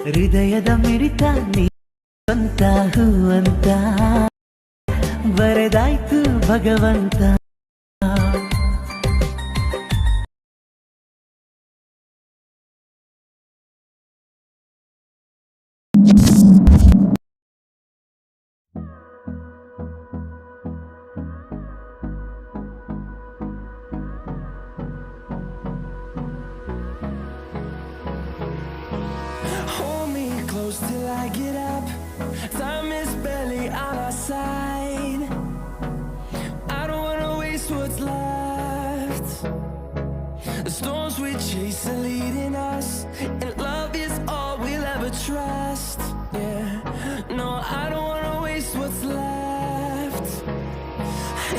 ಹೃದಯದ ಮಿಡಿತ ನೀವಂತ ಹೂವಂತ ಬರೆದಾಯ್ತು ಭಗವಂತ. Till I get up, time is barely on our side. I don't wanna waste what's left. The storms we chase are leading us, and love is all we'll ever trust. Yeah, no, I don't wanna waste what's left.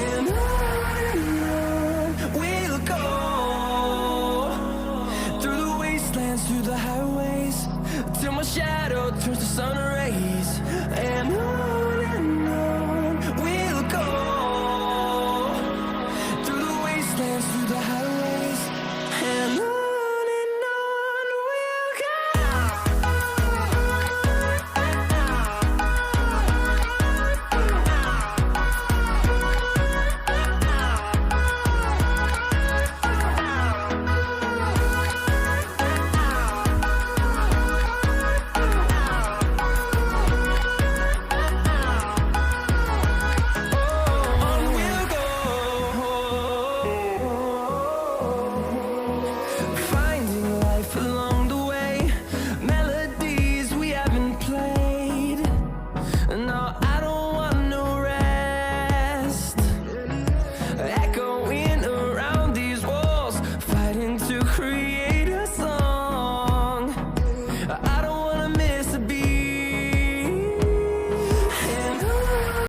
And on we'll go, through the wastelands, through the highways, till my shadow turns to sun rays. And on we'll go, through the wastelands, through the highways. And on we'll go. Create